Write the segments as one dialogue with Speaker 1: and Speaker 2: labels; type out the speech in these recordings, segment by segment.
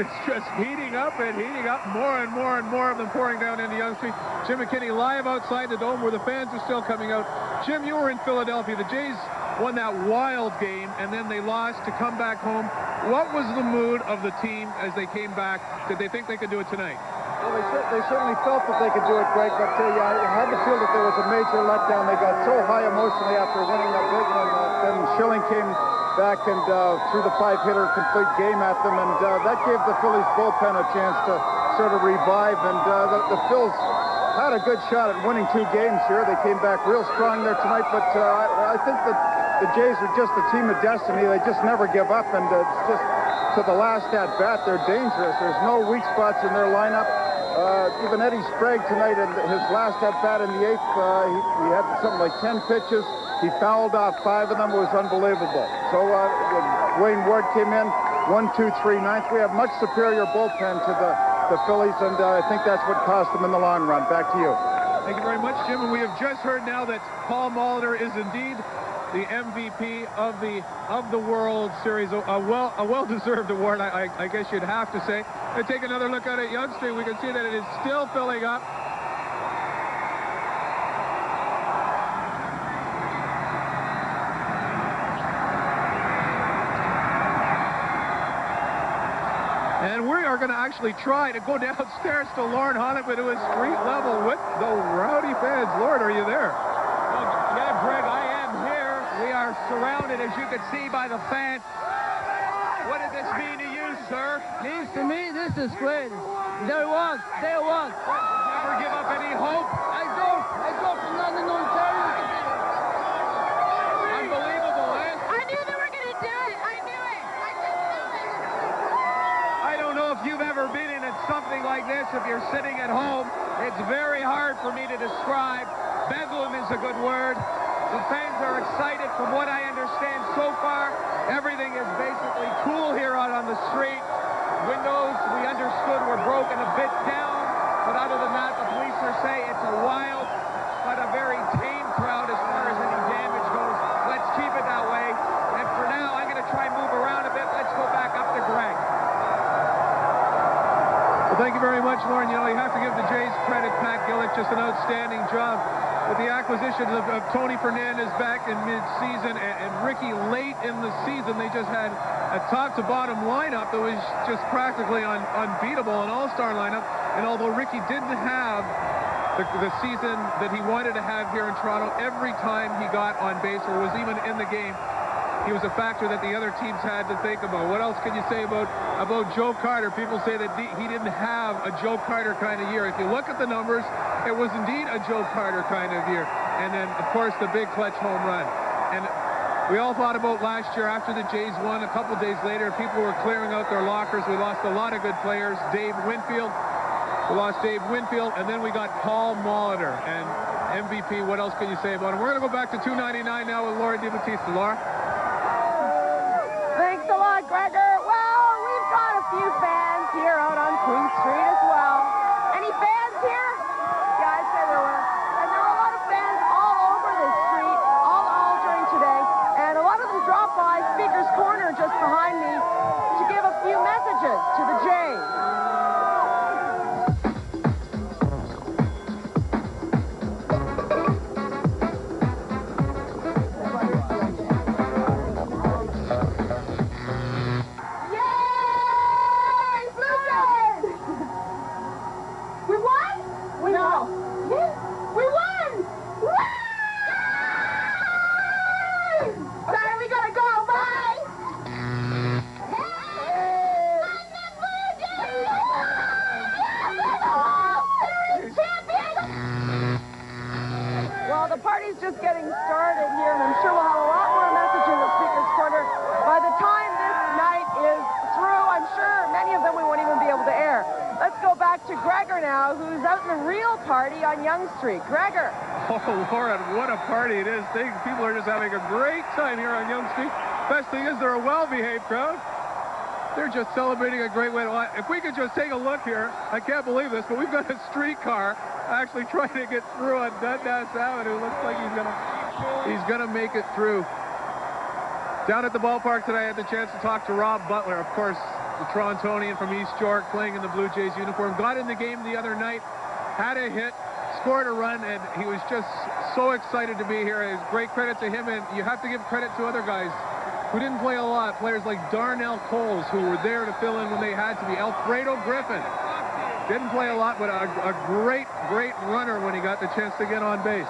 Speaker 1: mood is just heating up and heating up. More and more and more of them pouring down into Yonge Street. Jim McKinney live outside the Dome where the fans are still coming out. Jim, you were in Philadelphia. The Jays won that wild game, and then they lost to come back home. What was the mood of the team as they came back? Did they think they could do it tonight?
Speaker 2: Well, they certainly felt that they could do it, Greg, but I had to feel that there was a major letdown. They got so high emotionally after winning that big one. Then Schilling came back and threw the 5-hitter complete game at them, and that gave the Phillies bullpen a chance to sort of revive. And the Phils had a good shot at winning 2 games here. They came back real strong there tonight, but I think that the Jays are just a team of destiny. They just never give up, and it's just to the last at-bat, they're dangerous. There's no weak spots in their lineup. Even Eddie Sprague tonight, in his last at-bat in the 8th, he had something like 10 pitches. He fouled off 5 of them. It was unbelievable. So Wayne Ward came in, 1, 2, 3, 9th. We have much superior bullpen to the Phillies, and I think that's what cost them in the long run. Back to you.
Speaker 1: Thank you very much, Jim. And we have just heard now that Paul Molitor is indeed the MVP of the World Series, a well-deserved award, I guess you'd have to say. And take another look at it, Yonge Street. We can see that it is still filling up. And we are going to actually try to go downstairs to Lorne Honnepin, who is street level with the rowdy fans. Lord, are you there?
Speaker 3: Yeah, Greg, I am here. We are surrounded, as you can see, by the fans. What did this mean to you, sir?
Speaker 4: Means to me, this is great. They won.
Speaker 3: Never give up any hope.
Speaker 4: I go from London, Ontario.
Speaker 3: Unbelievable, eh?
Speaker 5: I knew they were going to do it. I knew it. I just knew it.
Speaker 3: I don't know if you've ever been in something like this. If you're sitting at home, it's very hard for me to describe. Bedlam is a good word. The fans are excited. From what I understand so far, everything is basically cool here out on the street. Windows, we understood, were broken a bit down. But other than that, the police are saying it's a wild, but a very tame crowd as far as any damage goes. Let's keep it that way. And for now, I'm going to try and move around a bit. Let's go back up to Greg.
Speaker 1: Well, thank you very much, Lauren. You know, you have to give the Jays credit. Pat Gillick, just an outstanding job with the acquisition of Tony Fernandez back in mid-season and Ricky late in the season. They just had a top-to-bottom lineup that was just practically unbeatable, an all-star lineup. And although Ricky didn't have the season that he wanted to have here in Toronto, every time he got on base or was even in the game, he was a factor that the other teams had to think about. What else can you say about Joe Carter? People say that he didn't have a Joe Carter kind of year. If you look at the numbers, it was indeed a Joe Carter kind of year. And then, of course, the big clutch home run. And we all thought about last year after the Jays won. A couple days later, people were clearing out their lockers. We lost a lot of good players. We lost Dave Winfield, and then we got Paul Molitor. And MVP, what else can you say about him? We're going to go back to 299 now with Laura DiBattista. Laura?
Speaker 6: Thanks a lot, Gregor. Well, we've got a few fans here out on Queen Street as well. Any fans here? Yeah, I'd say there were. And there were a lot of fans all over this street, all during today. And a lot of them dropped by Speaker's Corner just behind me to give a few messages to the Jays. Just getting started here, and I'm sure we'll have a lot more messages at Speaker's Corner. By the time this night is through, I'm sure many of them we won't even be able to air. Let's go back to Gregor now, who's out in the real party on Yonge Street. Gregor.
Speaker 1: Oh, Lauren, what a party it is. People are just having a great time here on Yonge Street. Best thing is they're a well-behaved crowd. They're just celebrating a great way. If we could just take a look here, I can't believe this, but we've got a streetcar actually trying to get through on Dundas Avenue. Looks like he's gonna make it through. Down at the ballpark today, I had the chance to talk to Rob Butler. Of course, the Torontonian from East York, playing in the Blue Jays uniform. Got in the game the other night, had a hit, scored a run, and he was just so excited to be here. It's great credit to him, and you have to give credit to other guys who didn't play a lot. Players like Darnell Coles, who were there to fill in when they had to be. Alfredo Griffin didn't play a lot, but a great runner when he got the chance to get on base.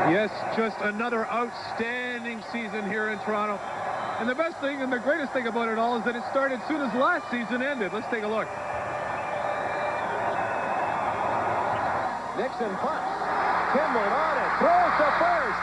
Speaker 1: Yes, just another outstanding season here in Toronto. And the best thing and the greatest thing about it all is that it started as soon as last season ended. Let's take a look.
Speaker 3: Nixon punts. Kimball on it. Throws to first.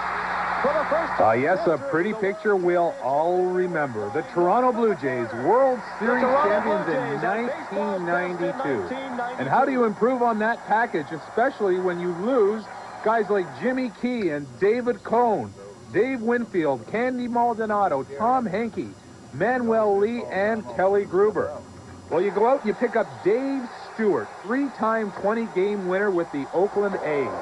Speaker 3: For the first time.
Speaker 7: Yes, a pretty picture we'll all remember. The Toronto Blue Jays, World Series champions in 1992. And how do you improve on that package, especially when you lose guys like Jimmy Key and David Cohn, Dave Winfield, Candy Maldonado, Tom Henke, Manuel Lee, and Kelly Gruber? Well, you go out and you pick up Dave Stewart, three-time 20-game winner with the Oakland A's.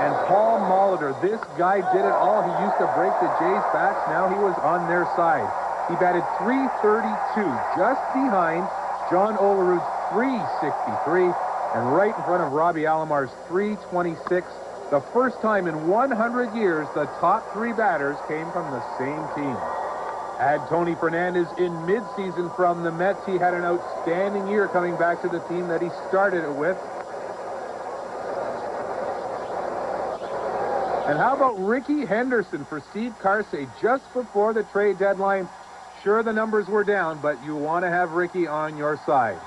Speaker 7: And Paul Molitor, this guy did it all. He used to break the Jays' backs. Now he was on their side. He batted .332, just behind John Olerud's .363, and right in front of Robbie Alomar's .326. The first time in 100 years the top three batters came from the same team. Add Tony Fernandez in midseason from the Mets. He had an outstanding year coming back to the team that he started it with. And how about Ricky Henderson for Steve Carsey just before the trade deadline? Sure, the numbers were down, but you want to have Ricky on your side.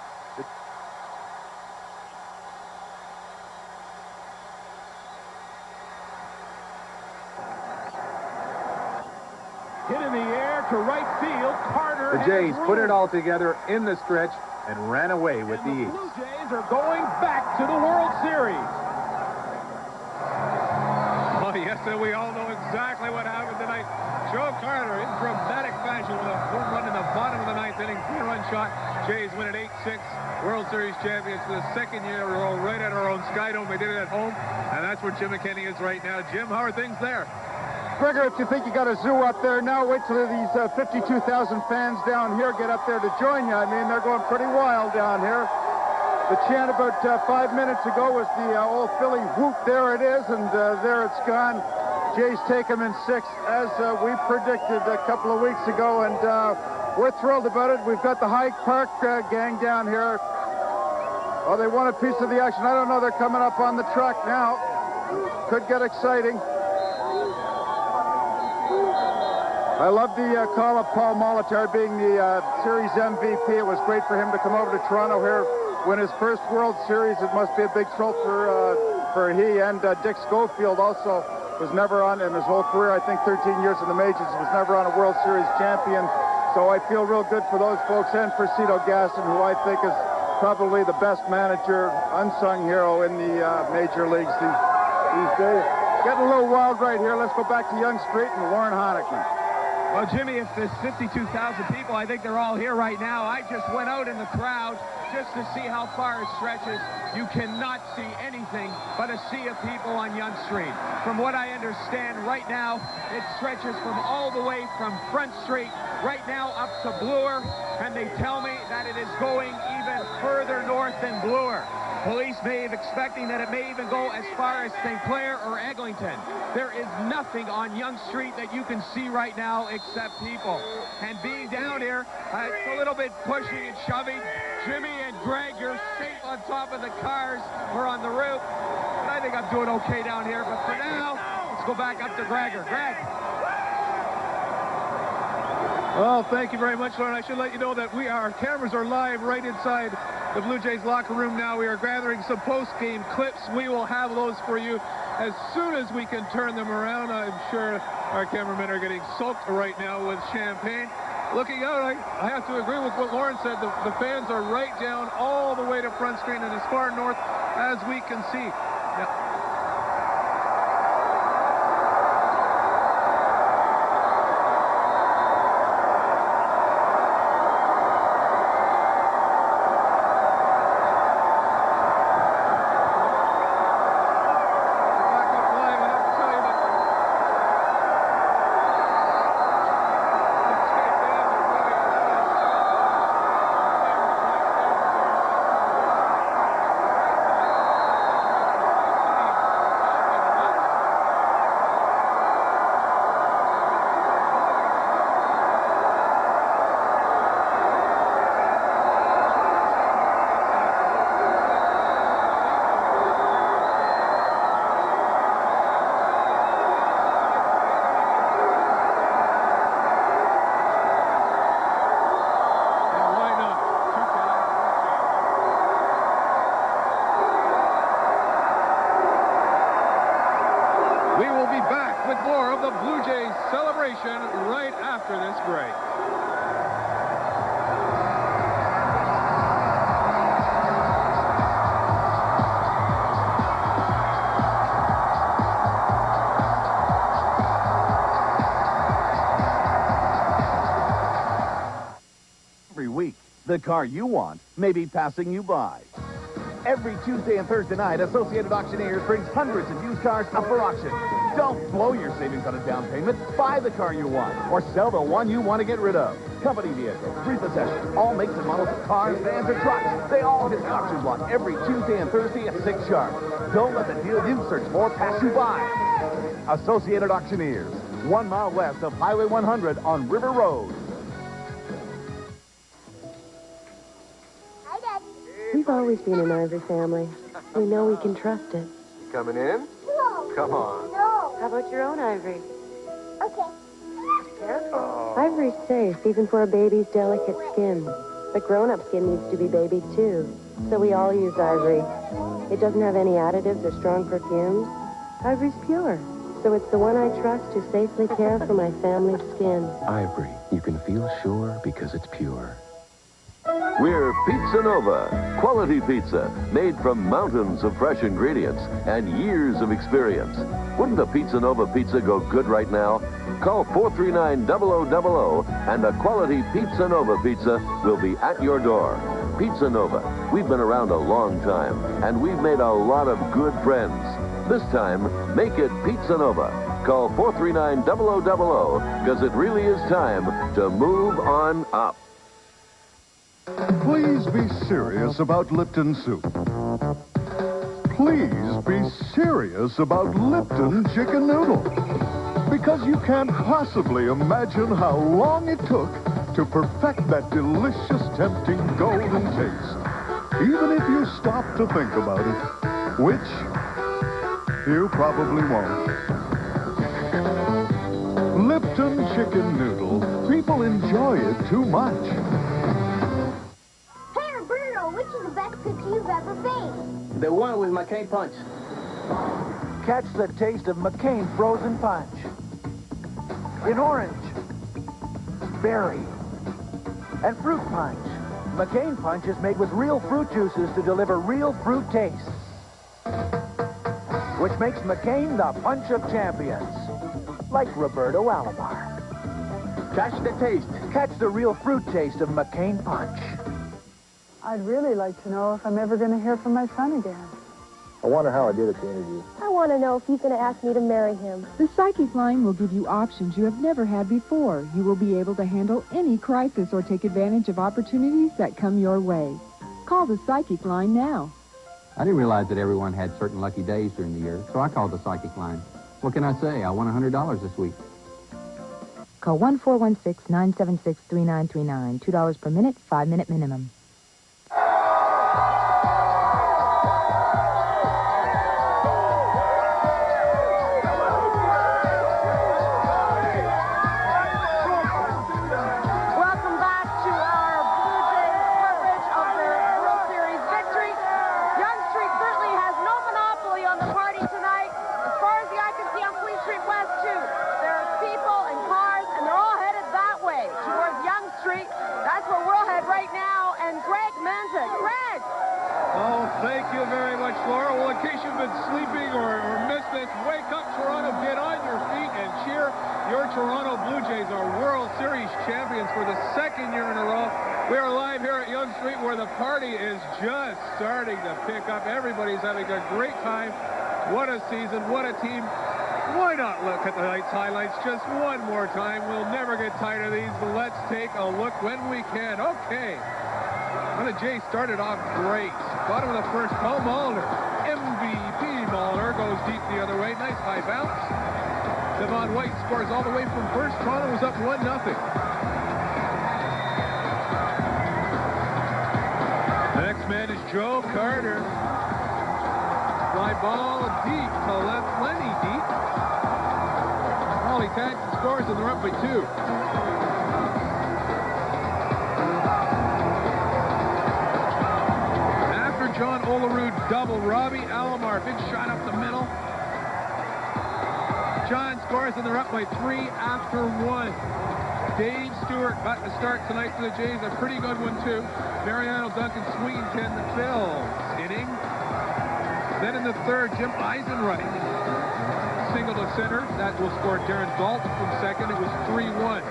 Speaker 3: Hit in the air to right field. Carter.
Speaker 7: The Jays put it all together in the stretch and ran away with the East.
Speaker 3: Blue Jays are going back to the World Series.
Speaker 1: Oh, yes, and we all know exactly what happened tonight. Joe Carter in dramatic fashion with a home run in the bottom of the ninth inning, three-run shot. Jays win at 8-6, World Series champions for the second year in a row, right at our own Skydome. They did it at home, and that's where Jim McKinney is right now. Jim, how are things there?
Speaker 2: Gregor, if you think you got a zoo up there now, wait till these 52,000 fans down here get up there to join you. I mean, they're going pretty wild down here. The chant about 5 minutes ago was the old Philly whoop. There it is, and there it's gone. Jays take them in 6, as we predicted a couple of weeks ago, and we're thrilled about it. We've got the Hyde Park gang down here. Oh, they want a piece of the action. I don't know. They're coming up on the track now. Could get exciting. I love the call of Paul Molitor being the series MVP. It was great for him to come over to Toronto here, win his first World Series. It must be a big thrill for he and Dick Schofield also. Was never on in his whole career, I think 13 years in the majors, was never on a World Series champion. So I feel real good for those folks, and for Cito Gaston, who I think is probably the best manager, unsung hero in the major leagues these days. Getting a little wild right here. Let's go back to Yonge Street and Warren Honickman.
Speaker 3: Well, Jimmy, if there's 52,000 people, I think they're all here right now. I just went out in the crowd just to see how far it stretches. You cannot see anything but a sea of people on Yonge Street. From what I understand right now, it stretches from all the way from Front Street right now up to Bloor, and they tell me that it is going even further north than Bloor. Police may be expecting that it may even go as far as St. Clair or Eglinton. There is nothing on Yonge Street that you can see right now except people. And being down here, it's a little bit pushing and shoving. Jimmy and Greg, you're safe on top of the cars or on the roof. And I think I'm doing okay down here. But for now, let's go back up to Gregor. Greg.
Speaker 1: Well, thank you very much, Lauren. I should let you know that our cameras are live right inside the Blue Jays locker room now. We are gathering some post-game clips. We will have those for you as soon as we can turn them around. I'm sure our cameramen are getting soaked right now with champagne. Looking out, I have to agree with what Lauren said. The fans are right down all the way to Front Street and as far north as we can see. Now, with more of the Blue Jays celebration right after this break.
Speaker 8: Every week, the car you want may be passing you by. Every Tuesday and Thursday night, Associated Auctioneers brings hundreds of used cars up for auction. Don't blow your savings on a down payment. Buy the car you want, or sell the one you want to get rid of. Company vehicles, repossessions, all makes and models of cars, vans, or trucks. They all hit the auction block every Tuesday and Thursday at 6 sharp. Don't let the deal you search for pass you by. Associated Auctioneers, 1 mile west of Highway 100 on River Road.
Speaker 9: We've always been an Ivory family. We know we can trust it.
Speaker 10: You coming in?
Speaker 5: No.
Speaker 10: Come on.
Speaker 5: No.
Speaker 9: How about your own Ivory?
Speaker 5: Okay.
Speaker 9: Careful. Ivory's safe, even for a baby's delicate skin. But grown-up skin needs to be babied, too. So we all use Ivory. It doesn't have any additives or strong perfumes. Ivory's pure. So it's the one I trust to safely care for my family's skin.
Speaker 11: Ivory. You can feel sure because it's pure.
Speaker 12: We're Pizza Nova, quality pizza made from mountains of fresh ingredients and years of experience. Wouldn't a Pizza Nova pizza go good right now? Call 439-0000 and a quality Pizza Nova pizza will be at your door. Pizza Nova, we've been around a long time and we've made a lot of good friends. This time, make it Pizza Nova. Call 439-0000 because it really is time to move on up.
Speaker 13: Please be serious about Lipton soup. Please be serious about Lipton chicken noodles. Because you can't possibly imagine how long it took to perfect that delicious, tempting, golden taste. Even if you stop to think about it, which you probably won't. Lipton chicken noodle. People enjoy it too much.
Speaker 5: Which is the best cookie you've ever baked?
Speaker 14: The one with McCain Punch.
Speaker 15: Catch the taste of McCain Frozen Punch. In orange, berry, and fruit punch. McCain Punch is made with real fruit juices to deliver real fruit taste. Which makes McCain the punch of champions. Like Roberto Alomar. Catch the taste. Catch the real fruit taste of McCain Punch.
Speaker 16: I'd really like to know if I'm ever going to hear from my son again.
Speaker 17: I wonder how I did at the interview.
Speaker 9: I want to know if he's going to ask me to marry him.
Speaker 18: The Psychic Line will give you options you have never had before. You will be able to handle any crisis or take advantage of opportunities that come your way. Call the Psychic Line now.
Speaker 19: I didn't realize that everyone had certain lucky days during the year, so I called the Psychic Line. What can I say? I won $100 this week.
Speaker 20: Call 1-416-976-3939. $2 per minute, 5-minute minimum.
Speaker 1: Thank you very much, Laura. Well, in case you've been sleeping or missed this, wake up, Toronto. Get on your feet and cheer. Your Toronto Blue Jays are World Series champions for the second year in a row. We are live here at Yonge Street where the party is just starting to pick up. Everybody's having a great time. What a season. What a team. Why not look at the night's highlights just one more time? We'll never get tired of these. Let's take a look when we can. Okay. Well, the Jays started off great. Bottom of the first, Paul Molitor. MVP Molitor goes deep the other way. Nice high bounce. Devon White scores all the way from first. Toronto was up 1-0. The next man is Joe Carter. Fly ball deep to left, plenty deep. Holly tags and scores, and they're up by 2. After John Olerud double, Robbie Alomar, big shot up the middle. John scores, and they're up by 3 after 1. Dave Stewart got the start tonight for the Jays, a pretty good one too. Mariano Duncan swinging 10 the Phil's inning. Then in the third, Jim Eisenreich single to center. That will score Darren Dalton from second. It was 3-1.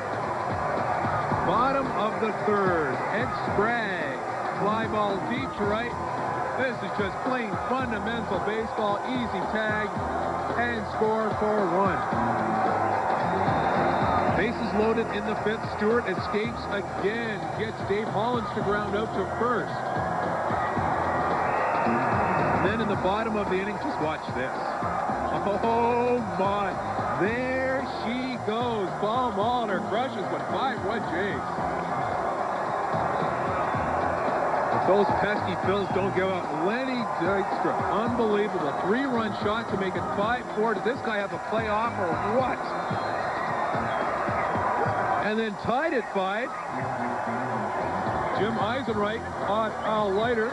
Speaker 1: Bottom of the third, Ed Sprague. Fly ball deep to right. This is just plain fundamental baseball. Easy tag and score for 1. Bases loaded in the fifth. Stewart escapes again. Gets Dave Hollins to ground out to first. Then in the bottom of the inning, just watch this. Oh my, there she goes. Paul Molitor crushes with 5-1 Jays. If those pesky Phils don't give up, Lenny Dykstra, unbelievable. 3-run shot to make it 5-4. Does this guy have a playoff or what? And then tied at 5. Jim Eisenreich on Al Leiter.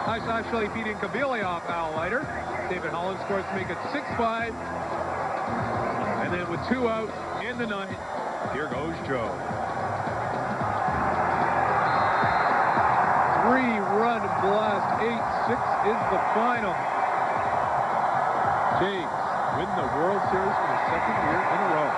Speaker 1: Actually beating Kabili off Al Leiter. David Holland scores to make it 6-5. And then with 2 outs in the ninth, here goes Joe. 3-run blast, 8-6 is the final. Jays win the World Series for the second year in a row.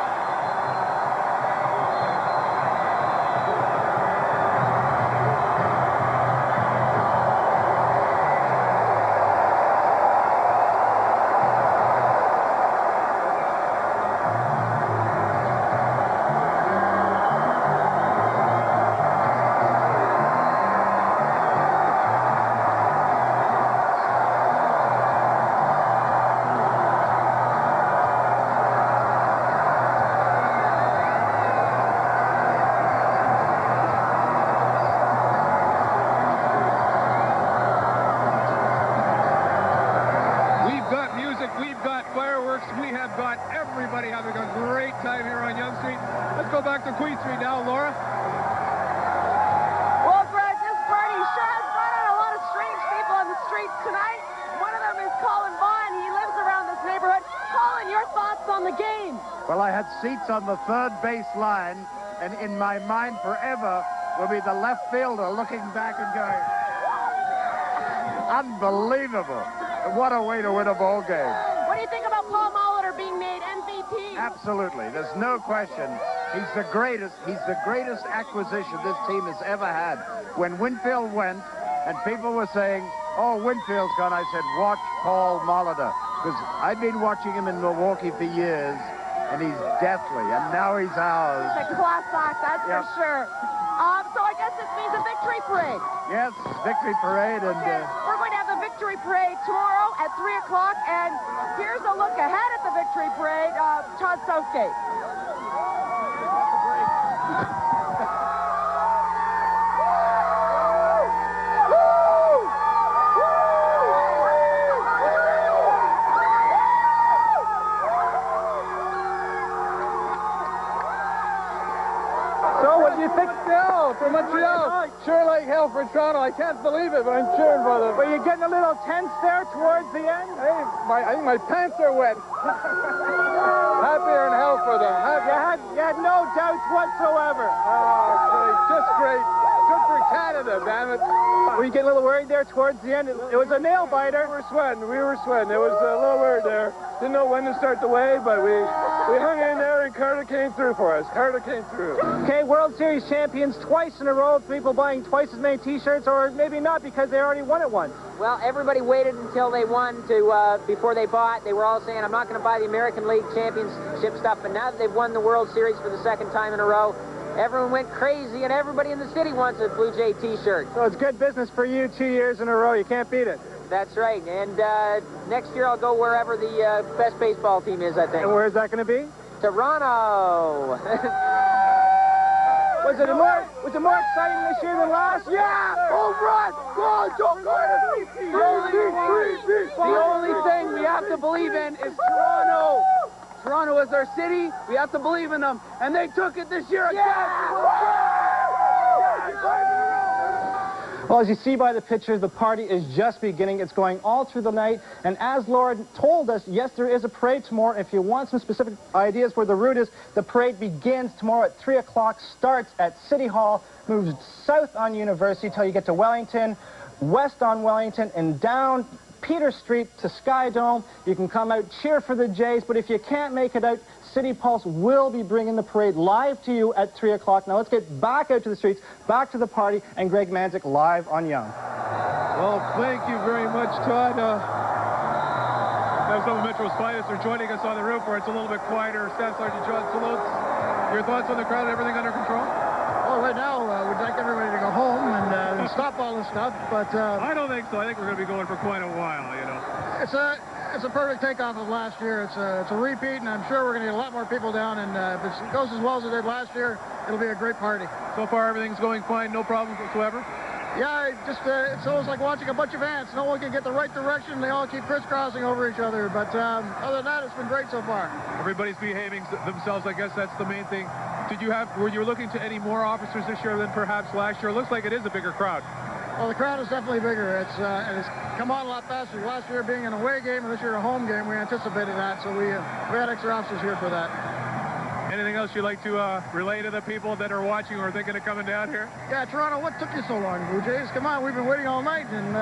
Speaker 1: Everybody having a great time here on Yonge Street. Let's go back to Queen Street now, Laura.
Speaker 6: Well, Greg, this party sure has brought out a lot of strange people on the streets tonight. One of them is Colin Vaughn. He lives around this neighborhood. Colin, your thoughts on the game?
Speaker 2: Well, I had seats on the third base line, and in my mind forever will be the left fielder looking back and going, unbelievable. What a way to win a ball game.
Speaker 6: What do you think about Paul Molitor being made MVP?
Speaker 2: Absolutely. There's no question. He's the greatest acquisition this team has ever had. When Winfield went and people were saying, oh, Winfield's gone, I said, watch Paul Molitor. Because I've been watching him in Milwaukee for years, and he's deathly, and now he's ours.
Speaker 6: He's a class act, that's for sure. So I guess this means a victory parade.
Speaker 2: Yes, victory parade. And
Speaker 6: we're going to have the victory parade tomorrow at 3 o'clock, and here's a look ahead at the victory parade. Todd Southgate.
Speaker 2: From Montreal. Sure like hell for Toronto. I can't believe it, but I'm cheering for them.
Speaker 15: Were you getting a little tense there towards the end?
Speaker 2: Hey, I think my pants are wet. Happier in hell for them.
Speaker 15: You had no doubts whatsoever.
Speaker 2: Oh, great. Just great. Good root for Canada, damn it. Were you getting a little worried there towards the end? It was a nail biter. We were sweating. It was a little worried there. Didn't know when to start the wave, but we hung in there, and Carter came through for us. Carter came through. Okay, World Series champions twice in a row. People buying twice as many T-shirts, or maybe not because they already won it once.
Speaker 10: Well, everybody waited until they won before they bought. They were all saying, I'm not going to buy the American League Championship stuff, but now that they've won the World Series for the second time in a row, everyone went crazy, and everybody in the city wants a Blue Jay T-shirt.
Speaker 2: So it's good business for you 2 years in a row. You can't beat it.
Speaker 10: That's right, and next year I'll go wherever the best baseball team is, I think.
Speaker 2: And where is that going to be?
Speaker 10: Toronto.
Speaker 2: Was it more exciting this year than last? Yeah! Home run! Go! Don't go to
Speaker 15: The only thing we have to believe in is Toronto. Toronto is our city. We have to believe in them. And they took it this year again.
Speaker 2: Well, as you see by the pictures, the party is just beginning. It's going all through the night. And as Lauren told us, yes, there is a parade tomorrow. If you want some specific ideas where the route is, the parade begins tomorrow at 3 o'clock, starts at City Hall, moves south on University till you get to Wellington, west on Wellington, and down Peter Street to Sky Dome. You can come out, cheer for the Jays, but if you can't make it out, City Pulse will be bringing the parade live to you at 3 o'clock. Now let's get back out to the streets, back to the party, and Greg Manzik live on Young.
Speaker 1: Well, thank you very much, Todd. Some of Metro's finest are joining us on the roof where it's a little bit quieter. Staff Sergeant John Salutes, your thoughts on the crowd? Everything under control?
Speaker 14: Well, right now, we'd like everybody to go home and stop all this stuff, but...
Speaker 1: I don't think so. I think we're going to be going for quite a while, you know.
Speaker 14: It's a perfect takeoff of last year. It's a repeat, and I'm sure we're going to get a lot more people down, and if it goes as well as it did last year, it'll be a great party.
Speaker 1: So far, everything's going fine, no problems whatsoever?
Speaker 14: Yeah, it's almost like watching a bunch of ants. No one can get the right direction. They all keep crisscrossing over each other, but other than that, it's been great so far.
Speaker 1: Everybody's behaving themselves. I guess that's the main thing. Were you looking to any more officers this year than perhaps last year? It looks like it is a bigger crowd.
Speaker 14: Well, the crowd is definitely bigger. It's come on a lot faster. Last year being an away game, and this year a home game, we anticipated that, so we had extra officers here for that.
Speaker 1: Anything else you'd like to relay to the people that are watching or thinking of coming down here?
Speaker 14: Yeah, Toronto, what took you so long, Blue Jays? Come on, we've been waiting all night, and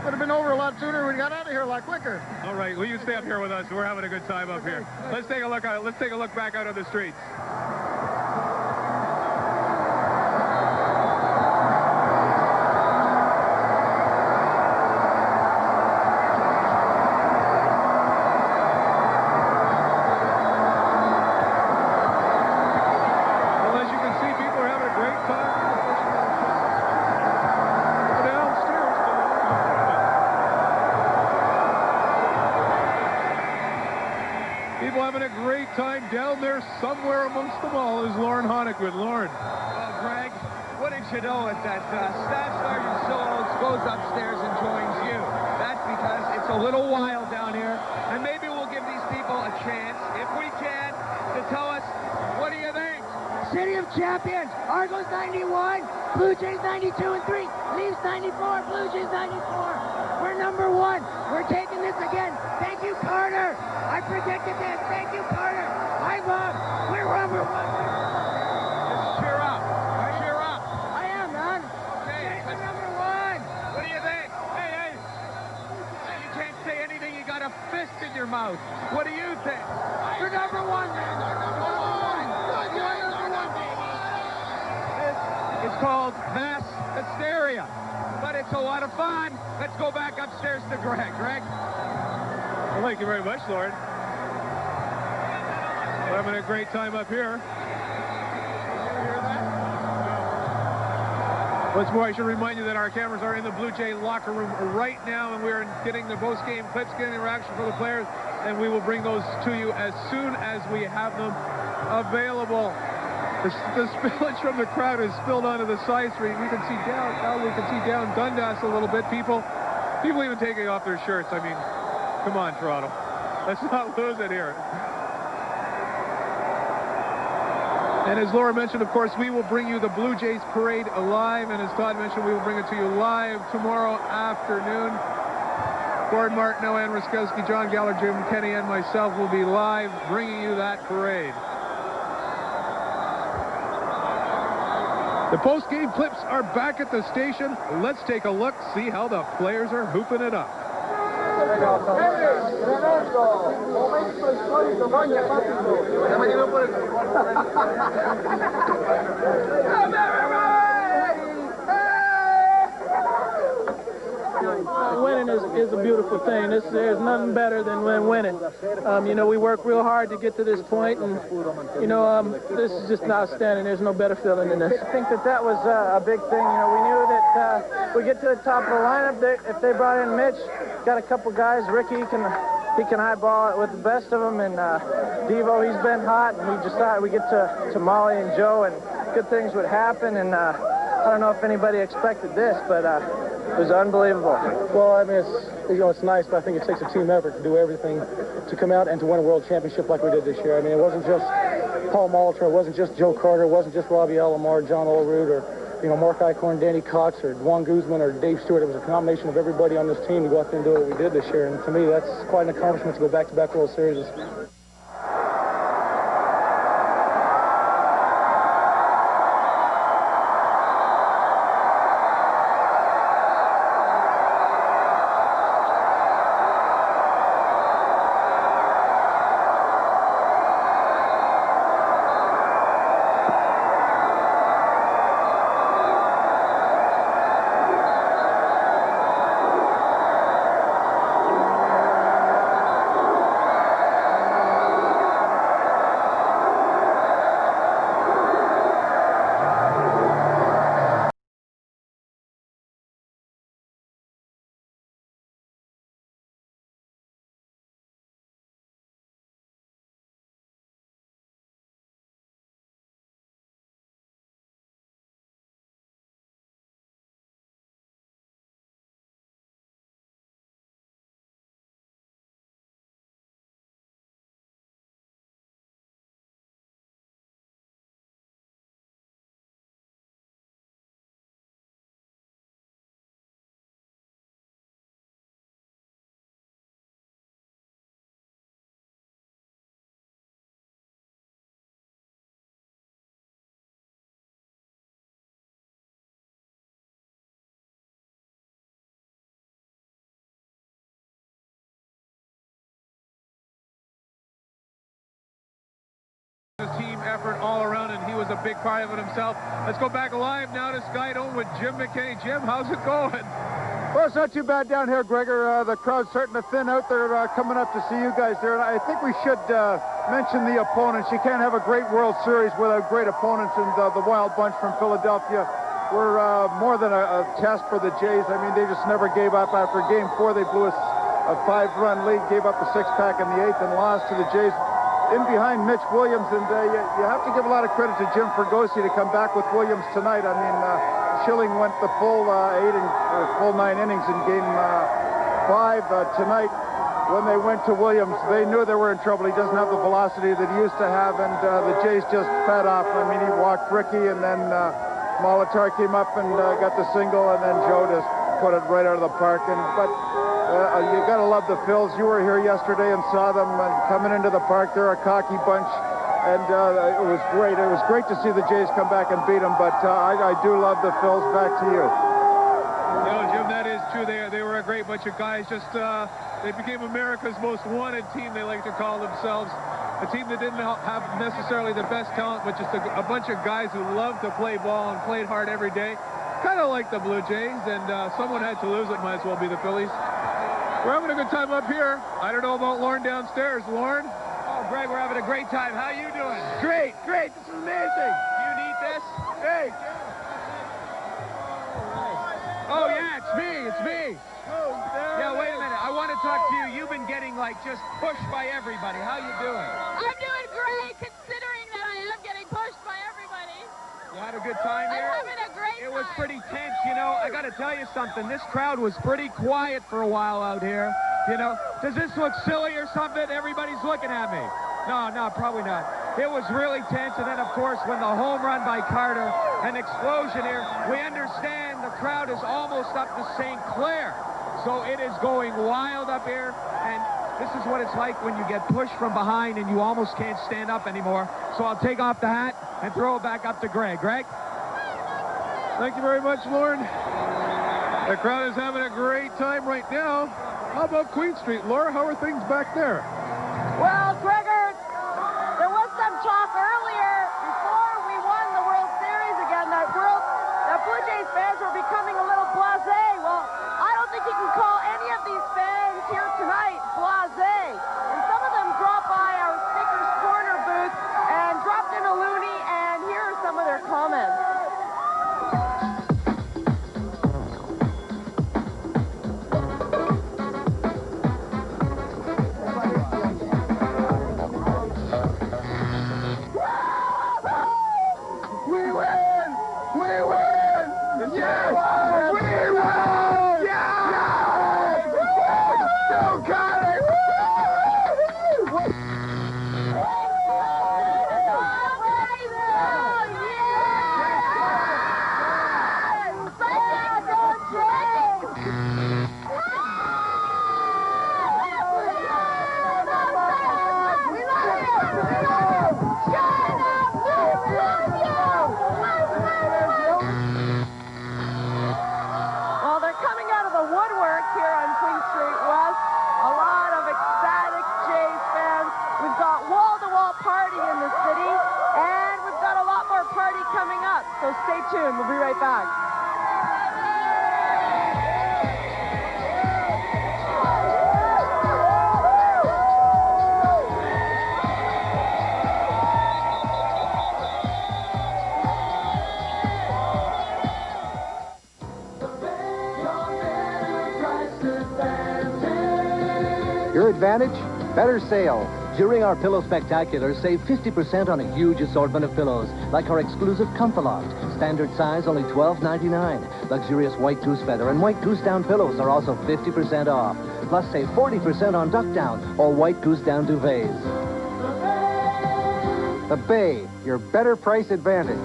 Speaker 14: would have been over a lot sooner. We got out of here a lot quicker.
Speaker 1: All right, well, you stay up here with us. We're having a good time up here. Let's take a look out. Let's take a look back out on the streets. Time down there somewhere amongst them all is Lauren Honigwood. Lauren.
Speaker 3: Well, Greg, what did you know that Staff Sergeant Sillows goes upstairs and joins you? That's because it's a little wild down here, and maybe we'll give these people a chance, if we can, to tell us, what do you think?
Speaker 4: City of Champions, Argos 91, Blue Jays 92 and 3, Leafs 94, Blue Jays 94. We're number one. We're taking this again. Thank you, Carter. I predicted this. Thank you, Carter. Hi, Bob. We're number one.
Speaker 3: Just cheer up. Cheer up.
Speaker 4: I am, man.
Speaker 3: Okay.
Speaker 4: We're number one.
Speaker 3: What do you think? Hey. You can't say anything. You got a fist in your mouth. What do you think?
Speaker 4: We're number one, man. We're number one. You're number one, baby.
Speaker 3: It's called mass hysteria. But it's a lot of fun. Let's go back upstairs to Greg. Greg?
Speaker 1: Well, thank you very much, Lauren. We're having a great time up here. Once more, I should remind you that our cameras are in the Blue Jay locker room right now, and we're getting the post-game clips, getting the reaction from the players, and we will bring those to you as soon as we have them available. The spillage from the crowd is spilled onto the side street. We can see down Dundas a little bit. People even taking off their shirts. I mean, come on, Toronto. Let's not lose it here. And as Laura mentioned, of course, we will bring you the Blue Jays parade live. And as Todd mentioned, we will bring it to you live tomorrow afternoon. Gordon Martineau, Ann Ruskowski, John Gallagher, Jim Kenny, and myself will be live bringing you that parade. The post-game clips are back at the station. Let's take a look, see how the players are hooping it up.
Speaker 21: Winning is a beautiful thing. There's nothing better than winning. You know, we work real hard to get to this point, and, you know, this is just outstanding. There's no better feeling than this. I think that was a big thing. You know, we knew that we get to the top of the lineup. If they brought in Mitch, got a couple guys. Ricky he can eyeball it with the best of them, and Devo, he's been hot, and we just thought we get to Molly and Joe, and good things would happen. And I don't know if anybody expected this, but it was unbelievable. Well, I mean, it's nice, but I think it takes a team effort to do everything to come out and to win a world championship like we did this year. I mean, it wasn't just Paul Molitor, it wasn't just Joe Carter, it wasn't just Robbie Alomar, John Olerud, or, you know, Mark Eichhorn, Danny Cox, or Juan Guzman, or Dave Stewart. It was a combination of everybody on this team to go out there and do what we did this year. And to me, that's quite an accomplishment to go back-to-back World Series.
Speaker 1: Team effort all around, and he was a big part of it himself. Let's go back live now to Sky Dome with Jim McKay. Jim, how's it going?
Speaker 2: Well, it's not too bad down here, Gregor. The crowd's starting to thin out. They're coming up to see you guys there. And I think we should mention the opponents. You can't have a great World Series without great opponents, and the Wild Bunch from Philadelphia were more than a test for the Jays. I mean, they just never gave up. After Game 4, they blew a 5-run lead, gave up a six-pack in the 8th, and lost to the Jays in behind Mitch Williams. And you have to give a lot of credit to Jim Fergosi to come back with Williams tonight. I mean, Schilling went the full 9 innings in Game 5 tonight. When they went to Williams, they knew they were in trouble. He doesn't have the velocity that he used to have, and the Jays just fed off. I mean, he walked Ricky, and then Molitor came up and got the single, and then Joe just put it right out of the park. But you got to love the Phils. You were here yesterday and saw them coming into the park. They're a cocky bunch, and it was great. It was great to see the Jays come back and beat them, but I do love the Phils. Back to you.
Speaker 1: You know, Jim, that is true. They were a great bunch of guys. Just they became America's most wanted team, they like to call themselves. A team that didn't have necessarily the best talent, but just a bunch of guys who loved to play ball and played hard every day. Kind of like the Blue Jays, and someone had to lose. It might as well be the Phillies. We're having a good time up here. I don't know about Lauren downstairs. Lauren?
Speaker 3: Oh, Greg, we're having a great time. How you doing?
Speaker 2: Great, great. This is amazing.
Speaker 3: Do you need this?
Speaker 2: Hey.
Speaker 3: Oh, yeah, it's me. Yeah, wait a minute. I want to talk to you. You've been getting, like, just pushed by everybody. How you doing?
Speaker 5: I'm doing great, considering that I am getting pushed by everybody.
Speaker 3: You had a good time here?
Speaker 5: I'm having a great time.
Speaker 3: It was pretty tense, you know. I got to tell you something. This crowd was pretty quiet for a while out here. You know, does this look silly or something? Everybody's looking at me. No, probably not. It was really tense, and then, of course, when the home run by Carter, an explosion here, we understand the crowd is almost up to St. Clair. So it is going wild up here, and this is what it's like when you get pushed from behind and you almost can't stand up anymore. So I'll take off the hat and throw it back up to Greg. Greg?
Speaker 1: Thank you very much, Lauren. The crowd is having a great time right now. How about Queen Street? Laura, how are things back there?
Speaker 6: Well, Gregor, there was some talk earlier before we won the World Series again that Blue Jays fans were becoming a little blasé. Well, I don't think you can call any of these fans here tonight blasé. And some of them dropped by our Speaker's Corner booth and dropped in a loonie, and here are some of their comments. So stay tuned. We'll be right back.
Speaker 7: Your advantage? Better sale. During our Pillow Spectacular, save 50% on a huge assortment of pillows, like our exclusive Comfaloft. Standard size, only $12.99. Luxurious White Goose Feather and White Goose Down pillows are also 50% off. Plus, save 40% on Duck Down or White Goose Down duvets.
Speaker 22: The Bay, your better price advantage.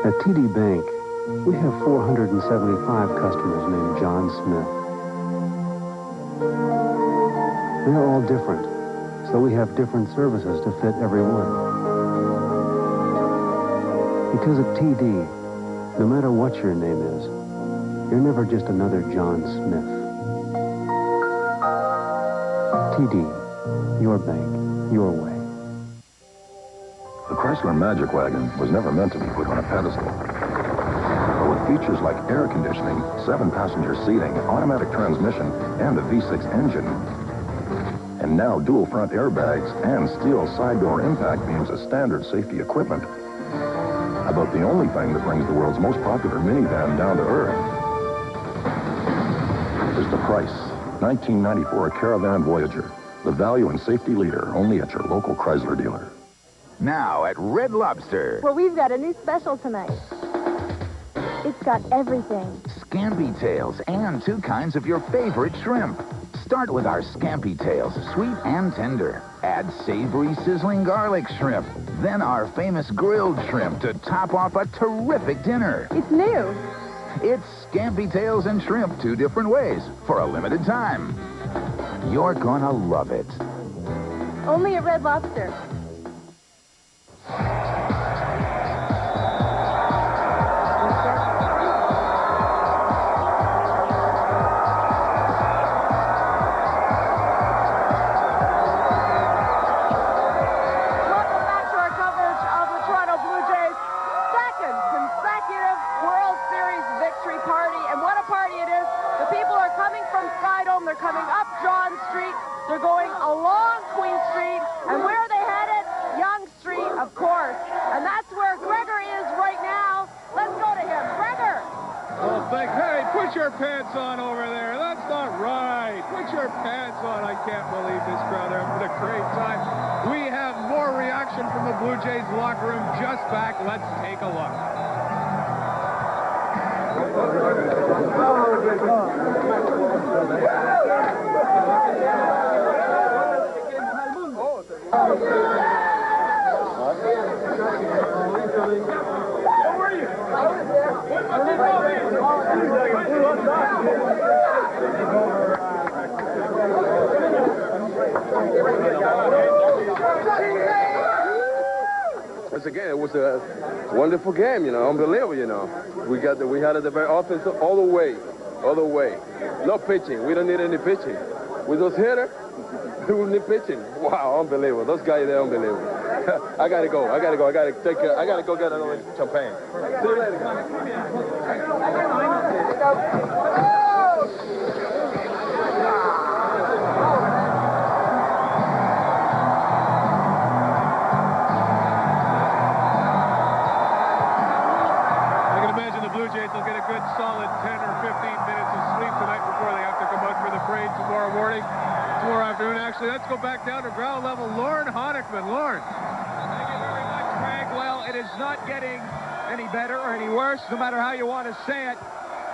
Speaker 11: At TD Bank, we have 475 customers named John Smith. They're all different, so we have different services to fit everyone. Because at TD, no matter what your name is, you're never just another John Smith. TD, your bank, your way.
Speaker 23: The Chrysler Magic Wagon was never meant to be put on a pedestal. Features like air conditioning, 7-passenger seating, automatic transmission, and a V6 engine. And now dual front airbags and steel side door impact beams as standard safety equipment. About the only thing that brings the world's most popular minivan down to earth. Here's the price. $19.94 Caravan Voyager. The value and safety leader only at your local Chrysler dealer.
Speaker 24: Now at Red Lobster.
Speaker 25: Well, we've got a new special tonight. It's got everything.
Speaker 24: Scampi tails and 2 kinds of your favorite shrimp. Start with our Scampi tails, sweet and tender. Add savory, sizzling garlic shrimp. Then our famous grilled shrimp to top off a terrific dinner.
Speaker 25: It's new.
Speaker 24: It's Scampi tails and shrimp 2 different ways for a limited time. You're gonna love it.
Speaker 25: Only at Red Lobster.
Speaker 6: They're going along Queen Street, and where are they headed? Yonge Street, of course. And that's where Gregor is right now. Let's go to him. Gregor!
Speaker 1: Oh, hey, put your pants on over there. That's not right. Put your pants on. I can't believe this crowd. They're having a great time. We have more reaction from the Blue Jays locker room just back. Let's take a look.
Speaker 3: Here we go.
Speaker 8: once again, it was a wonderful game, you know, unbelievable, you know. We had the very offense all the way. No pitching. We don't need any pitching. With those hitters, we don't need pitching. Wow, unbelievable. Those guys, they're unbelievable. I gotta go. I gotta go get another champagne. See you later.
Speaker 1: They'll get a good solid 10 or 15 minutes of sleep tonight before they have to come out for the parade tomorrow morning, tomorrow afternoon. Actually, let's go back down to ground level. Lauren Honickman. Lauren.
Speaker 3: Thank you very much, Greg. Well, it is not getting any better or any worse, no matter how you want to say it.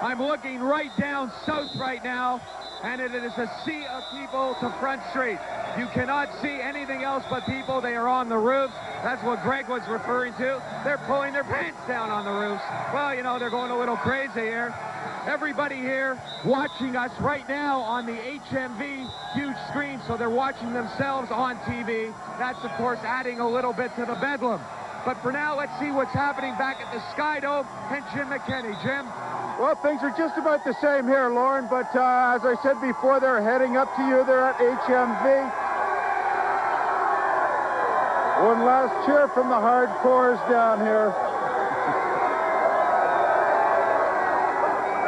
Speaker 3: I'm looking right down south right now, and it is a sea of people to Front Street. You cannot see anything else but people. They are on the roofs. That's what Greg was referring to. They're pulling their pants down on the roofs. Well, you know, they're going a little crazy here. Everybody here watching us right now on the HMV huge screen, so they're watching themselves on TV. That's, of course, adding a little bit to the bedlam. But for now, let's see what's happening back at the Sky Dome and Jim McKinney. Jim?
Speaker 2: Well, things are just about the same here, Lauren, but as I said before, they're heading up to you there at HMV. One last cheer from the hardcores down here.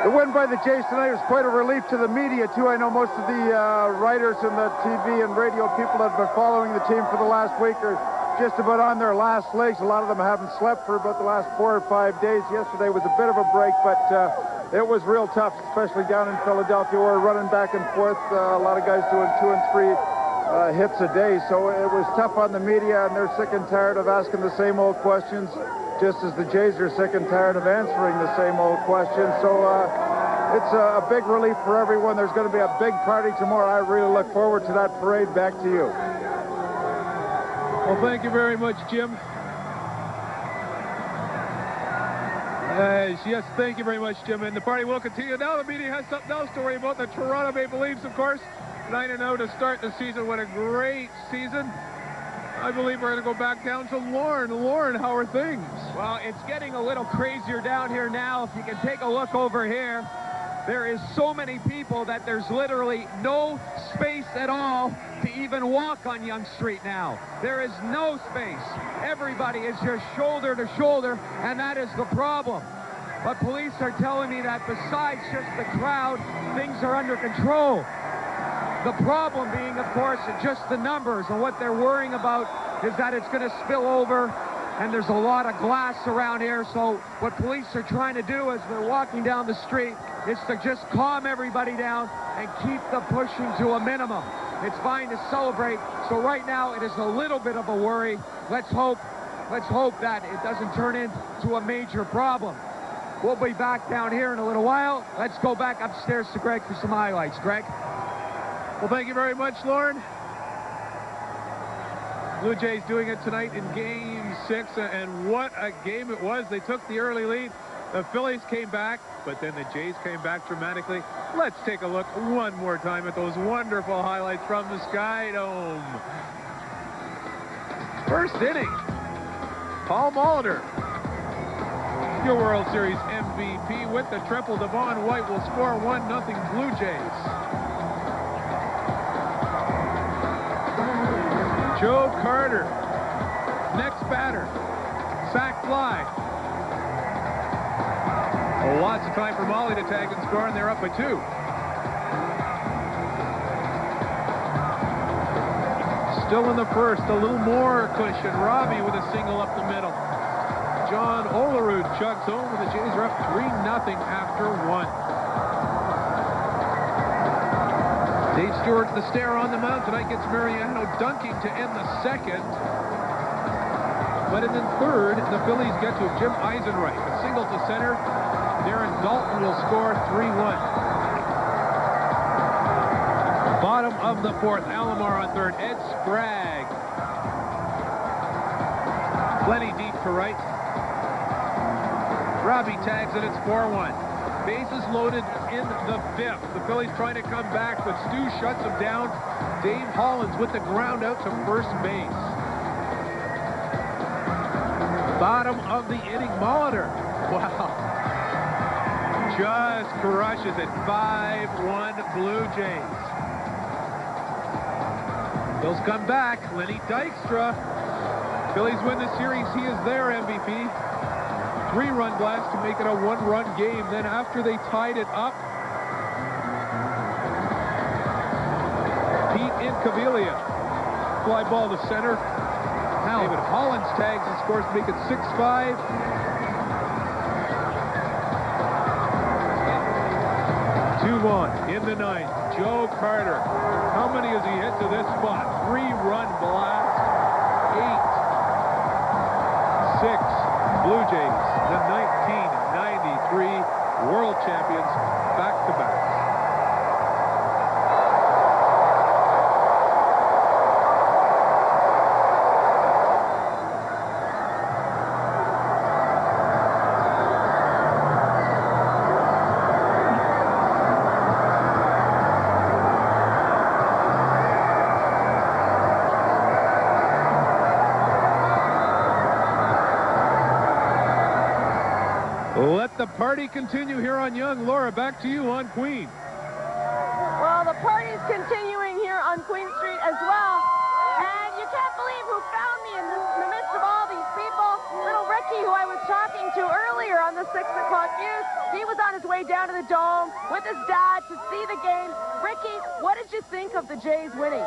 Speaker 2: The win by the Jays tonight was quite a relief to the media, too. I know most of the writers and the TV and radio people that have been following the team for the last week are just about on their last legs. A lot of them haven't slept for about the last 4 or 5 days. Yesterday was a bit of a break, but it was real tough, especially down in Philadelphia. We're running back and forth. A lot of guys doing 2 and 3 hits a day, so it was tough on the media, and they're sick and tired of asking the same old questions, just as the Jays are sick and tired of answering the same old questions. So it's a big relief for everyone. There's going to be a big party tomorrow. I really look forward to that parade. Back to you.
Speaker 1: Well, thank you very much, Jim. Yes, thank you very much, Jim. And the party will continue. Now the media has something else to worry about. The Toronto Maple Leafs, of course, 9-0 to start the season. What a great season. I believe we're going to go back down to Lauren. Lauren, how are things?
Speaker 3: Well, it's getting a little crazier down here now. If you can take a look over here, there is so many people that there's literally no space at all to even walk on Yonge Street now. There is no space. Everybody is just shoulder to shoulder, and that is the problem. But police are telling me that besides just the crowd, things are under control. The problem being, of course, just the numbers, and what they're worrying about is that it's going to spill over, and there's a lot of glass around here. So what police are trying to do as they're walking down the street is to just calm everybody down and keep the pushing to a minimum. It's fine to celebrate. So right now it is a little bit of a worry. Let's hope that it doesn't turn into a major problem. We'll be back down here in a little while. Let's go back upstairs to Greg for some highlights. Greg?
Speaker 1: Well, thank you very much, Lauren. Blue Jays doing it tonight in Game 6, and what a game it was. They took the early lead. The Phillies came back, but then the Jays came back dramatically. Let's take a look one more time at those wonderful highlights from the Sky Dome. First inning, Paul Molitor, your World Series MVP, with the triple. Devon White will score 1-0 Blue Jays. Joe Carter, next batter, sac fly. Lots of time for Molly to tag and score, and they're up by 2. Still in the first, a little more cushion. Robbie with a single up the middle. John Olerud chugs home, and the Jays are up 3-0 after 1. Dave Stewart, the stare on the mound tonight, gets Mariano dunking to end the second. But in the third, the Phillies get to Jim Eisenreich. A single to center. Darren Dalton will score 3-1. Bottom of the fourth, Alomar on third. Ed Sprague. Plenty deep to right. Robbie tags it. It's 4-1. Bases loaded in the fifth. The Phillies trying to come back, but Stu shuts them down. Dave Hollins with the ground out to first base. Bottom of the inning, Molitor. Wow. Just crushes it. 5-1 Blue Jays. Bills come back. Lenny Dykstra. Phillies win the series. He is their MVP. 3-run blast to make it a 1-run game. Then after they tied it up, Pete Incaviglia. Fly ball to center. David Hollins tags and scores to make it 6-5. In the ninth, Joe Carter. How many has he hit to this spot? 3-run blast. 8-6. Blue Jays, the 1993 World Champions, back-to-back. Let the party continue here on Young. Laura, back to you on Queen.
Speaker 6: Well, the party's continuing here on Queen Street as well. And you can't believe who found me in the midst of all these people. Little Ricky, who I was talking to earlier on the 6 o'clock news, he was on his way down to the Dome with his dad to see the game. Ricky, what did you think of the Jays winning?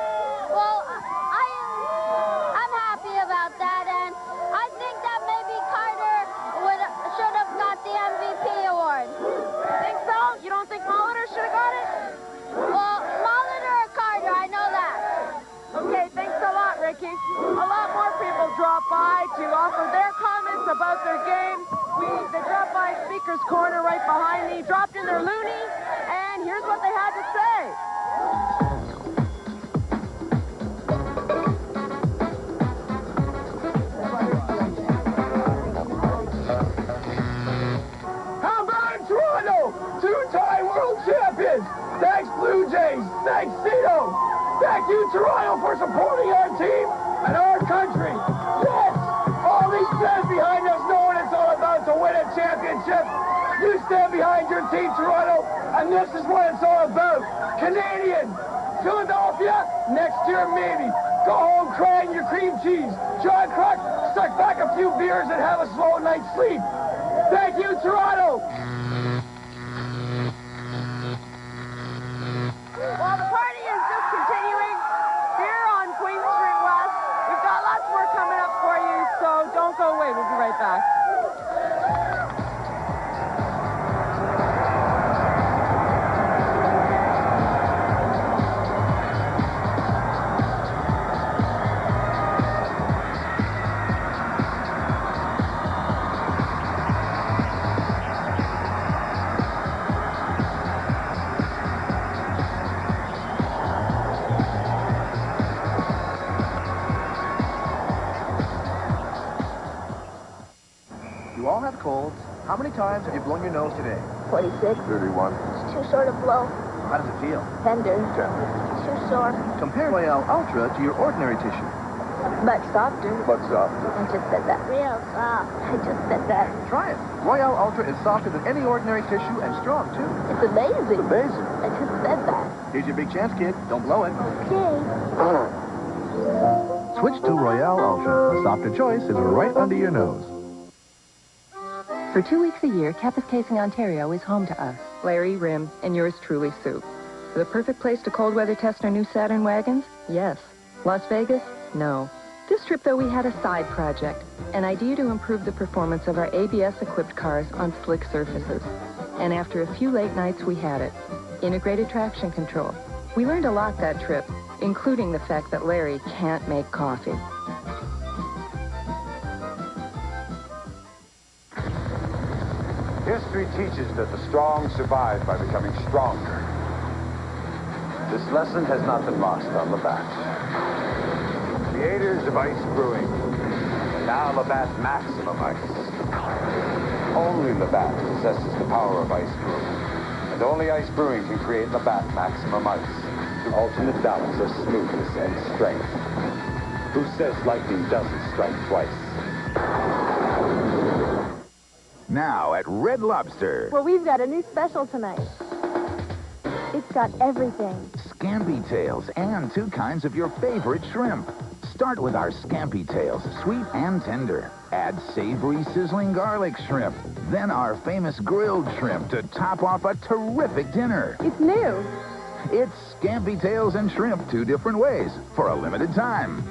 Speaker 5: Well, I'm happy about that, and I think that maybe Carter should have got the MVP award.
Speaker 6: Think so? You don't think Molitor should have got it?
Speaker 5: Well, Molitor or Carter, I know that.
Speaker 6: Okay, thanks a lot, Ricky. A lot more people dropped by to offer their comments about their game. They dropped by Speaker's Corner right behind me, dropped in their loony, and here's what they had to say.
Speaker 3: How about Toronto? Two-time world champions. Thanks, Blue Jays. Thanks, Cito. Thank you, Toronto, for supporting our team and our country. Yes, all these fans behind us know what it's all about to win a championship. You stand behind your team, Toronto, and this is what it's all about. Canadian. Philadelphia, next year maybe. Go home crying your cream cheese. John Kruk, suck back a few beers and have a slow night's sleep. Thank you, Toronto.
Speaker 6: Well, the party is just continuing here on Queen Street West. We've got lots more coming up for you, so don't go away. We'll be right back.
Speaker 22: You all have colds. How many times have you blown your nose today?
Speaker 25: 46.
Speaker 23: 31.
Speaker 25: It's too short a blow.
Speaker 22: How does it feel?
Speaker 25: Tender.
Speaker 23: Tender.
Speaker 25: Too sore.
Speaker 22: Compare Royale Ultra to your ordinary tissue.
Speaker 25: Much softer.
Speaker 23: Much softer.
Speaker 25: I just said that. Real soft. I just said that.
Speaker 22: Try it. Royale Ultra is softer than any ordinary tissue and strong, too.
Speaker 25: It's amazing.
Speaker 23: Amazing.
Speaker 25: I just said that.
Speaker 22: Here's your big chance, kid. Don't blow it.
Speaker 25: Okay.
Speaker 22: Switch to Royale Ultra. A softer choice is right under your nose.
Speaker 9: For 2 weeks a year, Kapuskasing, Ontario is home to us. Larry, Rim, and yours truly, Sue. The perfect place to cold weather test our new Saturn wagons? Yes. Las Vegas? No. This trip, though, we had a side project, an idea to improve the performance of our ABS-equipped cars on slick surfaces. And after a few late nights, we had it. Integrated traction control. We learned a lot that trip, including the fact that Larry can't make coffee.
Speaker 12: History teaches that the strong survive by becoming stronger. This lesson has not been lost on Labatt. Creators of ice brewing, and now Labatt Maximum Ice. Only Labatt possesses the power of ice brewing, and only ice brewing can create Labatt Maximum Ice. The ultimate balance of smoothness and strength. Who says lightning doesn't strike twice?
Speaker 24: Now at Red Lobster.
Speaker 25: Well, we've got a new special tonight. It's got everything.
Speaker 24: Scampi tails and 2 kinds of your favorite shrimp. Start with our Scampi tails, sweet and tender. Add savory, sizzling garlic shrimp. Then our famous grilled shrimp to top off a terrific dinner.
Speaker 25: It's new.
Speaker 24: It's Scampi tails and shrimp 2 different ways for a limited time.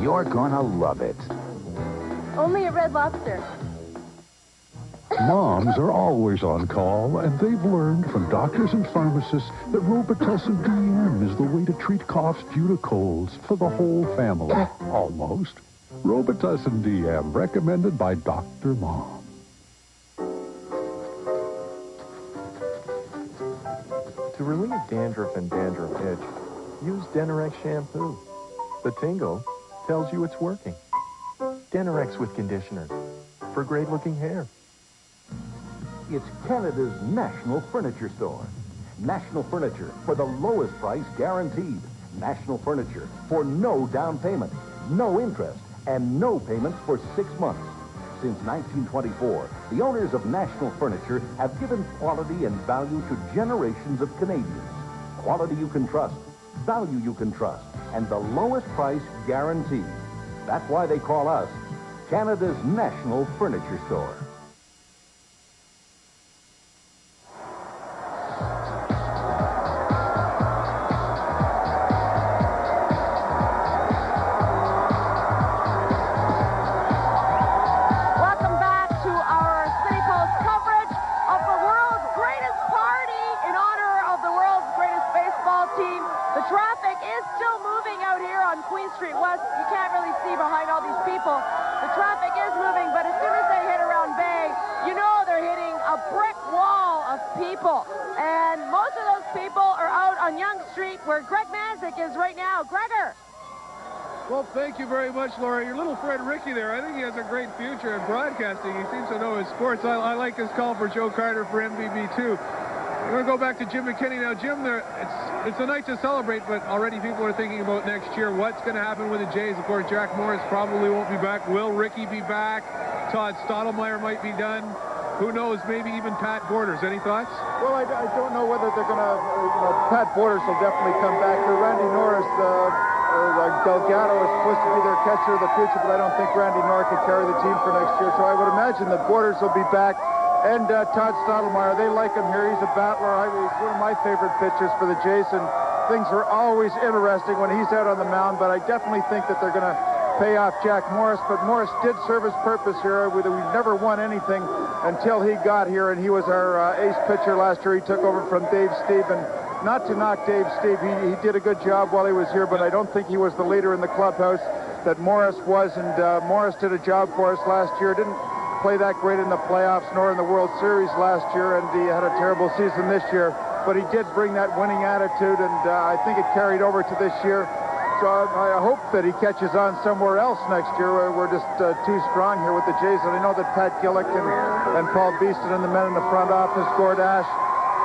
Speaker 24: You're gonna love it.
Speaker 25: Only at Red Lobster.
Speaker 13: Moms are always on call, and they've learned from doctors and pharmacists that Robitussin DM is the way to treat coughs due to colds for the whole family. Almost. Robitussin DM, recommended by Dr. Mom.
Speaker 16: To relieve dandruff and dandruff itch, use Denorex shampoo. The tingle tells you it's working. Denorex with conditioner for great-looking hair.
Speaker 17: It's Canada's National Furniture Store. National Furniture for the lowest price guaranteed. National Furniture for no down payment, no interest, and no payments for 6 months. Since 1924, the owners of National Furniture have given quality and value to generations of Canadians. Quality you can trust, value you can trust, and the lowest price guaranteed. That's why they call us Canada's National Furniture Store.
Speaker 1: Well, thank you very much, Laura. Your little friend Ricky there, I think he has a great future in broadcasting. He seems to know his sports. I like his call for Joe Carter for MVB, too. We're going to go back to Jim McKinney. Now, Jim, it's a night to celebrate, but already people are thinking about next year. What's going to happen with the Jays? Of course, Jack Morris probably won't be back. Will Ricky be back? Todd Stottlemyre might be done. Who knows? Maybe even Pat Borders. Any thoughts?
Speaker 2: Well, I don't know whether they're going to... Pat Borders will definitely come back. Randy Norris... Delgado is supposed to be their catcher of the future, but I don't think Randy Norris could carry the team for next year. So I would imagine the Borders will be back. And Todd Stottlemyre, they like him here. He's a battler. He's one of my favorite pitchers for the Jays, and things are always interesting when he's out on the mound. But I definitely think that they're going to pay off Jack Morris. But Morris did serve his purpose here. We never won anything until he got here, and he was our ace pitcher last year. He took over from Dave Steve, and not to knock Dave Steve, he did a good job while he was here, but I don't think he was the leader in the clubhouse that Morris was, and Morris did a job for us last year. Didn't play that great in the playoffs nor in the World Series last year, and he had a terrible season this year, but he did bring that winning attitude, and I think it carried over to this year. So I hope that he catches on somewhere else next year. We're just too strong here with the Jays, and I know that Pat Gillick and Paul Beeston and the men in the front office, Gord Ash,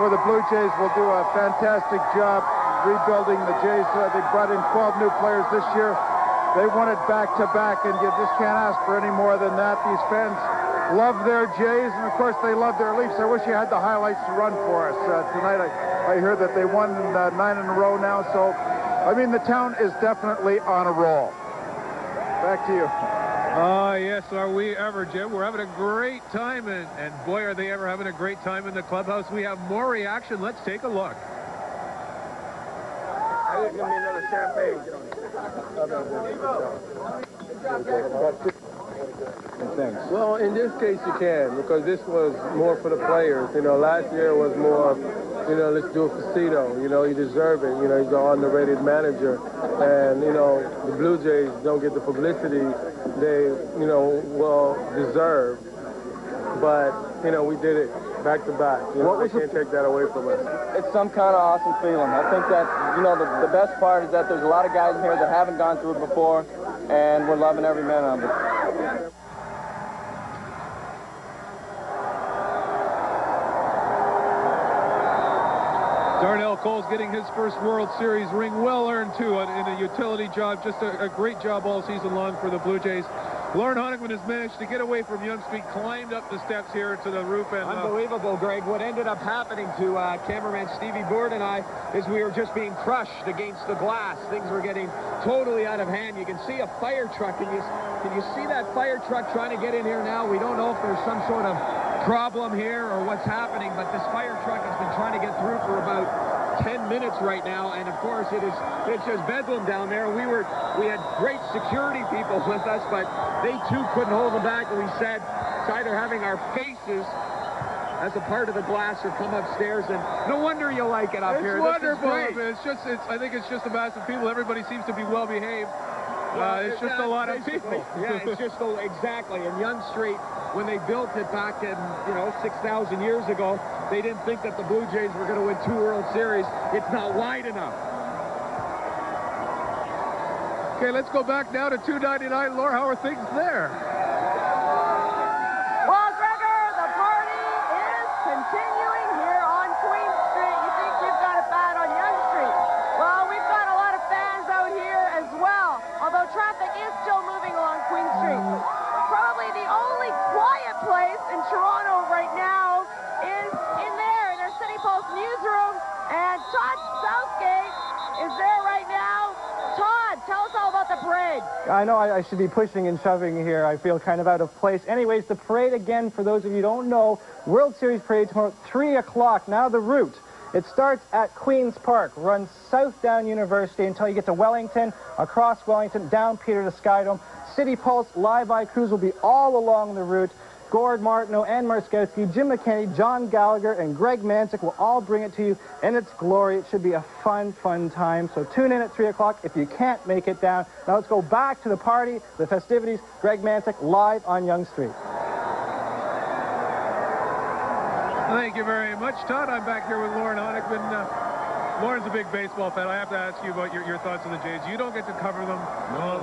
Speaker 2: for the Blue Jays will do a fantastic job rebuilding the Jays. They brought in 12 new players this year. They won it back-to-back, and you just can't ask for any more than that. These fans love their Jays, and of course they love their Leafs. I wish you had the highlights to run for us. Tonight I hear that they won 9 in a row now, so I mean the town is definitely on a roll. Back to you.
Speaker 1: Yes, are we ever, Jim? We're having a great time, and boy, are they ever having a great time in the clubhouse. We have more reaction. Let's take a look.
Speaker 18: I think it's going to be another champagne.
Speaker 8: Thanks. Well, in this case, you can, because this was more for the players. You know, last year was more, you know, let's do it for Cito. You know, he deserves it. You know, he's an underrated manager. And, you know, the Blue Jays don't get the publicity they, you know, well deserve. But, you know, we did it back to back. You know, I can't take that away from us.
Speaker 18: It's some kind of awesome feeling. I think that, you know, the best part is that there's a lot of guys in here that haven't gone through it before, and we're loving every minute of it.
Speaker 1: Darnell Cole's getting his first World Series ring, well earned too, in a utility job. Just a great job all season long for the Blue Jays. Lauren Honigman has managed to get away from Yonge Street, climbed up the steps here to the roof. And,
Speaker 3: unbelievable, Greg. What ended up happening to cameraman Stevie Board and I is we were just being crushed against the glass. Things were getting totally out of hand. You can see a fire truck. Can you see that fire truck trying to get in here now? We don't know if there's some sort of problem here or what's happening, but this fire truck has been trying to get through for about 10 minutes right now, and of course it's just bedlam down there. We had great security people with us, but they too couldn't hold them back, and we said it's either having our faces as a part of the glass or come upstairs, and no wonder you like it up here.
Speaker 1: It's wonderful. I think it's just a mass of people. Everybody seems to be well behaved. It's just a lot of people.
Speaker 3: Yeah, it's just exactly. And Yonge Street, when they built it back in 6,000 years ago, they didn't think that the Blue Jays were going to win 2 World Series. It's not wide enough.
Speaker 1: Okay, let's go back now to 299. Laura, how are things there?
Speaker 6: Well, Gregor, the party is continuing here on Queen Street. You think you've got it bad on Yonge Street? Well, we've got a lot of fans out here as well, although traffic is still moving along Queen Street. Probably the only quiet place in Toronto right now is in their City Pulse newsroom, and Todd Southgate is there right now. Todd, tell us all about the parade.
Speaker 10: I know I should be pushing and shoving here. I feel kind of out of place. Anyways, the parade again, for those of you who don't know, World Series parade tomorrow, 3 o'clock. Now the route. It starts at Queen's Park, runs south down University until you get to Wellington, across Wellington, down Peter to Skydome. City Pulse Live Eye crews will be all along the route. Gord Martineau, Ann Marskowski, Jim McKenney, John Gallagher, and Greg Manzik will all bring it to you in its glory. It should be a fun, fun time. So tune in at 3 o'clock if you can't make it down. Now let's go back to the party, the festivities. Greg Manzik live on Yonge Street.
Speaker 1: Thank you very much, Todd. I'm back here with Lauren Honigman. Lauren's a big baseball fan. I have to ask you about your thoughts on the Jays. You don't get to cover them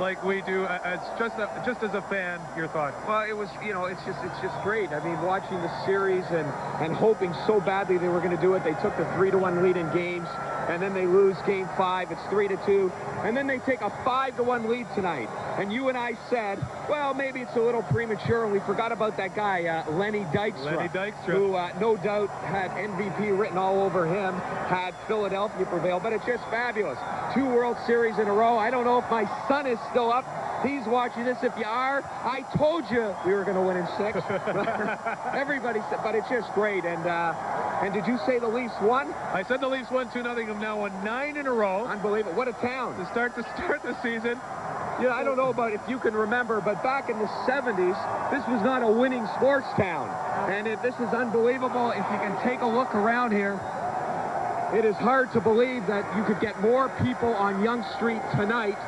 Speaker 1: like we do. As just as a fan, your thoughts.
Speaker 3: Well, it was, it's just great. I mean, watching the series and hoping so badly they were going to do it. They took the 3-1 lead in games, and then they lose Game 5. It's 3-2, and then they take a 5-1 lead tonight. And you and I said, well, maybe it's a little premature, and we forgot about that guy, Lenny Dykstra, who no doubt had MVP written all over him, had Philadelphia prevail, but it's just fabulous. 2 World Series in a row. I don't know if my son is still up. He's watching this. If you are, I told you we were going to win in 6. Everybody said, but it's just great. And did you say the Leafs won?
Speaker 1: I said the Leafs won 2-0. Have now won 9 in a row.
Speaker 3: Unbelievable. What a town.
Speaker 1: To start the season.
Speaker 3: Yeah, I don't know about if you can remember, but back in the 70s, this was not a winning sports town. And this is unbelievable. If you can take a look around here, it is hard to believe that you could get more people on Yonge Street tonight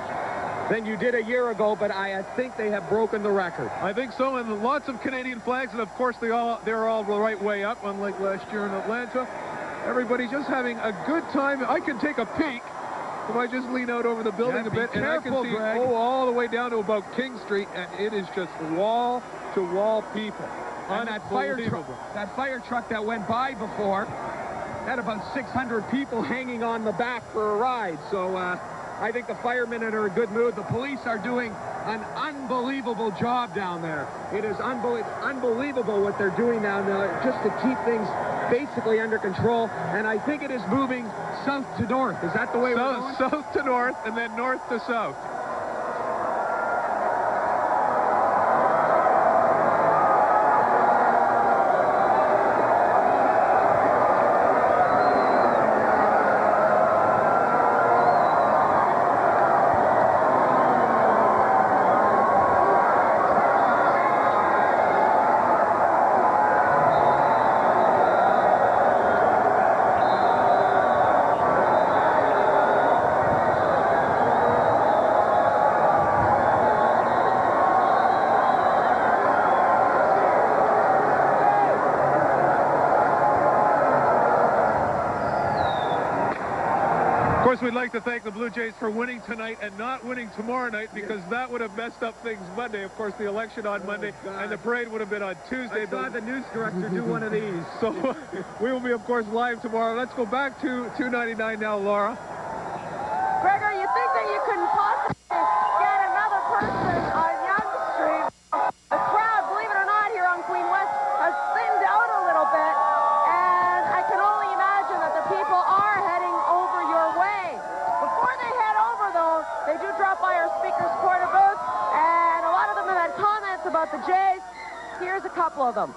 Speaker 3: than you did a year ago, but I think they have broken the record.
Speaker 1: I think so, and lots of Canadian flags, and of course they're all the right way up, unlike last year in Atlanta. Everybody just having a good time. I can take a peek if I just lean out over the building a bit, and I can see all the way down to about King Street, and it is just wall-to-wall people.
Speaker 3: And that fire truck that went by before had about 600 people hanging on the back for a ride. So I think the firemen are in a good mood. The police are doing an unbelievable job down there. It is unbelievable what they're doing down there just to keep things basically under control. And I think it is moving south to north. Is that the way we're going?
Speaker 1: South to north and then north to south. We'd like to thank the Blue Jays for winning tonight and not winning tomorrow night, because that would have messed up things Monday. Of course, the election on Monday, and the parade would have been on Tuesday.
Speaker 3: I saw the news director do one of these.
Speaker 1: So we will be, of course, live tomorrow. Let's go back to 299 now, Laura.
Speaker 6: Gregor, you think that you couldn't possibly get another person on Yonge Street? about the Jays. Here's a couple of them.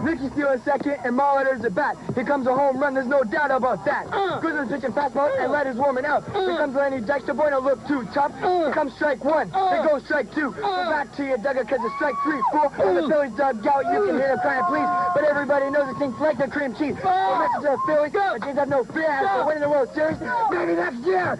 Speaker 4: Ricky stealing second, and Molitor's at bat. Here comes a home run, there's no doubt about that. Grizzlies pitching fastball, and Letters warming up. Here comes Lenny Dexter, boy, don't look too tough. Here comes strike one, there goes strike two. Go back to your dugout, because it's strike 3, 4. In the Phillies dugout, you can hear them crying, please. But everybody knows it things like the cream cheese. The message to the Phillies, the Jays have no fear after winning the World Series. Maybe next year.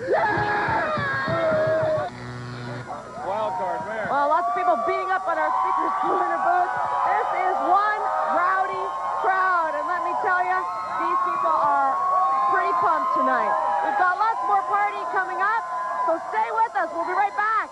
Speaker 3: Wild card, man.
Speaker 6: Well, lots of people beating up on our speakers corner booth. This is one rowdy crowd, and let me tell you, these people are pretty pumped tonight. We've got lots more party coming up, so stay with us. We'll be right back.